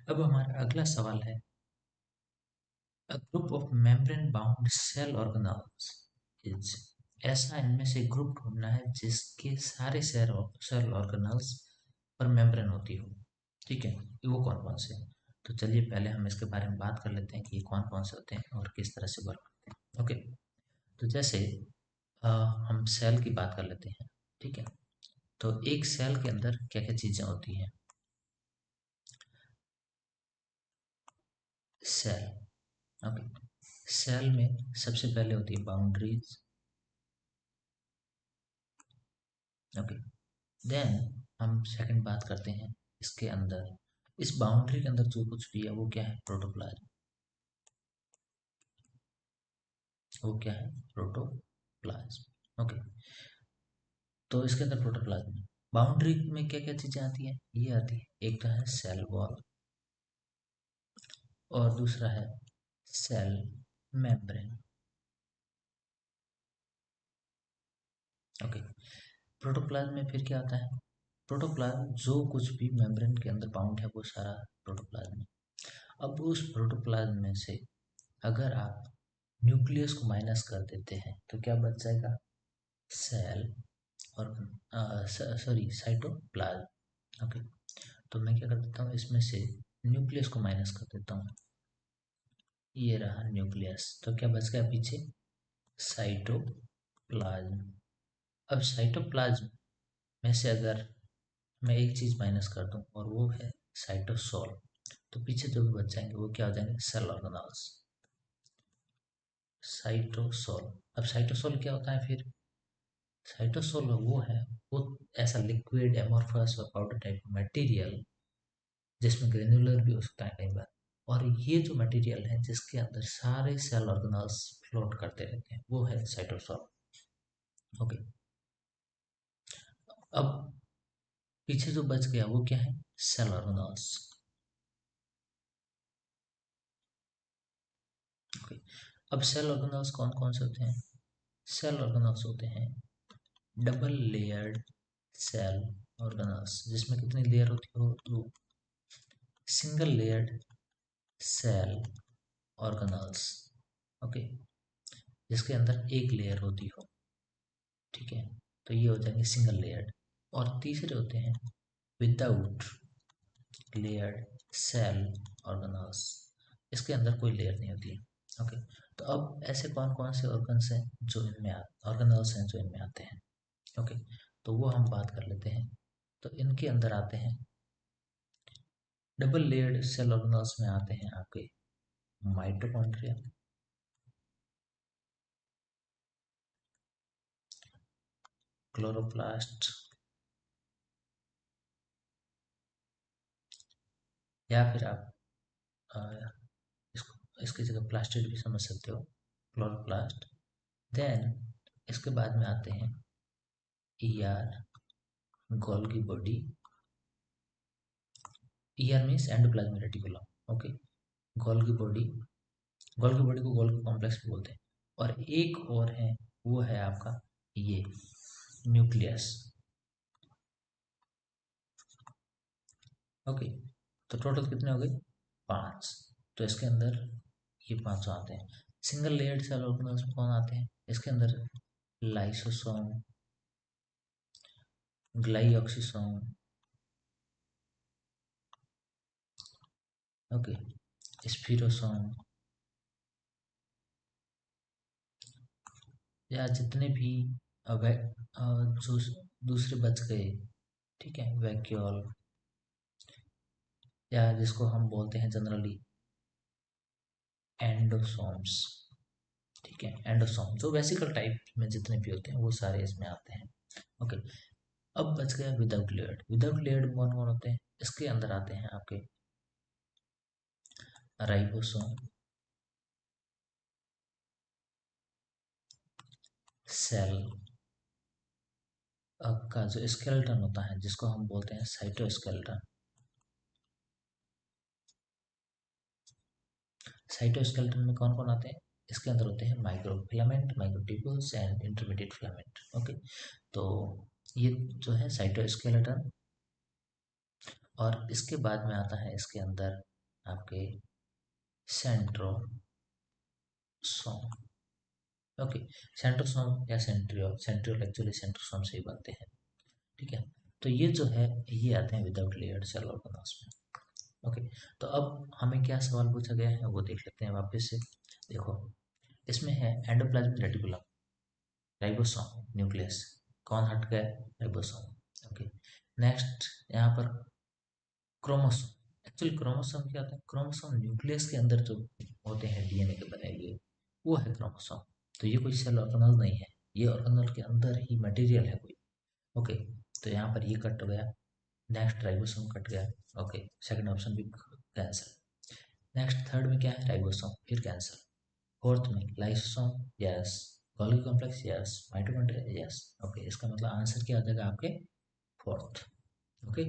अब हमारा अगला सवाल है, a group of membrane bound cell organelles is, ऐसा इनमें से ग्रुप ढूंढना है जिसके सारे सेल ऑर्गेनेल्स पर मेम्ब्रेन होती हो। ठीक है, वो कौन कौन से हैं? तो चलिए पहले हम इसके बारे में बात कर लेते हैं कि ये कौन कौन से होते हैं और किस तरह से वर्क करते हैं। ओके, तो जैसे अ, हम सेल की बात कर लेते हैं। ठीक है, तो एक सेल के अंदर क्या क्या चीज़ें होती हैं। सेल, ओके, सेल में सबसे पहले होती है बाउंड्रीज। ओके, देन हम सेकंड बात करते हैं इसके अंदर, इस बाउंड्री के अंदर जो कुछ भी है वो क्या है, प्रोटोप्लाज्म। वो क्या है, प्रोटोप्लाज्म। ओके, तो इसके अंदर प्रोटोप्लाज्म, बाउंड्री में क्या क्या चीज़ें आती हैं, ये आती है, एक तो है सेल वॉल और दूसरा है सेल मेम्ब्रेन। ओके, प्रोटोप्लाज्म में फिर क्या आता है, प्रोटोप्लाज्म जो कुछ भी मेम्ब्रेन के अंदर बाउंड है वो सारा प्रोटोप्लाज्म है। अब उस प्रोटोप्लाज्म में से अगर आप न्यूक्लियस को माइनस कर देते हैं तो क्या बच जाएगा, सेल और सॉरी साइटोप्लाज्म। ओके, तो मैं क्या कर देता हूँ, इसमें से न्यूक्लियस को माइनस कर देता हूँ, ये रहा न्यूक्लियस, तो क्या बच गया पीछे, साइटोप्लाज्म। अब साइटोप्लाज्म में से अगर मैं एक चीज़ माइनस कर दूं और वो है साइटोसोल, तो पीछे जो भी बच जाएंगे वो क्या हो जाएंगे, सेल ऑर्गेनल्स। साइटोसोल, अब साइटोसोल क्या होता है फिर, साइटोसोल वो है, वो ऐसा लिक्विड एमोर्फस और पाउडर टाइप का मटेरियल जिसमें ग्रेनुलर भी हो सकता है कई बार, और ये जो मटेरियल है जिसके अंदर सारे सेल ऑर्गेनल्स फ्लोट करते रहते हैं वो है साइटोसोल। ओके, अब पीछे जो बच गया वो क्या है, सेल ऑर्गेनल्स। ओके, अब सेल ऑर्गेनल्स कौन कौन से होते हैं, सेल ऑर्गेनल्स होते हैं डबल लेयर्ड सेल ऑर्गेनल्स, जिसमें कितनी लेयर होती हो, दो। Single layered cell organelles, okay, जिसके अंदर एक लेयर होती हो। ठीक है, तो ये हो जाएंगे सिंगल लेयर्ड। और तीसरे होते हैं विदाउट लेयर्ड सेल ऑर्गेनल्स, इसके अंदर कोई लेयर नहीं होती है। ओके, तो अब ऐसे कौन कौन से ऑर्गन्स हैं जो इनमें ऑर्गेनल्स हैं जो इनमें आते हैं। ओके, तो वो हम बात कर लेते हैं। तो इनके अंदर आते हैं, डबल लेयर्ड सेल ऑर्गेनल्स में आते हैं आपके माइटोकॉन्ड्रिया, क्लोरोप्लास्ट, या फिर आप अ, इसको इसकी जगह प्लास्टिड भी समझ सकते हो, क्लोरोप्लास्ट। देन इसके बाद में आते हैं ER, Golgi body. ER means endoplasmic reticulum. Okay, Golgi body, Golgi body को गोल्गी कॉम्प्लेक्स भी बोलते हैं। और एक और है, वो है आपका ये न्यूक्लियस। ओके, तो टोटल कितने हो गए, पांच। तो इसके अंदर ये पांचों आते हैं। सिंगल लेयर्ड सेल ऑर्गेनल्स में कौन आते हैं, इसके अंदर लाइसोसोम, ग्लाइऑक्सिसोम, ओके, स्फीरोसोम, या जितने भी जो दूसरे बच गए, ठीक है, वैक्यूल, या जिसको हम बोलते हैं जनरली एंडोसोम्स। ठीक है, एंडोसोम जो वेसिकल टाइप में जितने भी होते हैं वो सारे इसमें आते हैं। ओके, अब बच गया विदाउट लेयर्ड। विदाउट लेयर्ड कौन कौन होते हैं, इसके अंदर आते हैं आपके राइबोसोम, सेल का जो स्केलेटन होता है जिसको हम बोलते हैं साइटोस्केलेटन। साइटोस्केलेटन में कौन कौन आते हैं, इसके अंदर होते हैं microfilament, microtubules and intermediate filament. Okay, तो ये जो है साइटोस्केलेटन। और इसके बाद में आता है इसके अंदर आपके सेंट्रोसोम। ओके, सेंट्रोसोम या सेंट्रियोल, सेंट्रियोल एक्चुअली सेंट्रोसोम से ही बनते हैं। ठीक है, तो ये जो है ये आते हैं विदाउट लेयर्ड सेल ऑर्गेनल्स में। ओके, तो अब हमें क्या सवाल पूछा गया है वो देख लेते हैं वापस से। देखो, इसमें है एंडोप्लाज्मिक रेटिकुलम, राइबोसोम, न्यूक्लियस। कौन हट गया? राइबोसोम। ओके, नेक्स्ट यहाँ पर क्रोमोसोम। एक्चुअली क्रोमोसोम क्या होता है? क्रोमोसोम न्यूक्लियस के अंदर जो होते हैं डीएनए के बने हुए, वो है क्रोमोसोम। तो ये कोई सेल ऑर्गेनल नहीं है, ये ऑर्गेनल के अंदर ही मटेरियल है कोई। ओके, तो यहाँ पर ये कट हो गया। नेक्स्ट राइबोसोम कट गया। ओके, सेकंड ऑप्शन भी कैंसिल। नेक्स्ट थर्ड में क्या है? राइबोसोम, फिर कैंसिल। फोर्थ में lysosome, yes. Golgi complex, yes. Mitochondria, yes. Okay, इसका मतलब आंसर क्या हो जाएगा आपके? फोर्थ। ओके,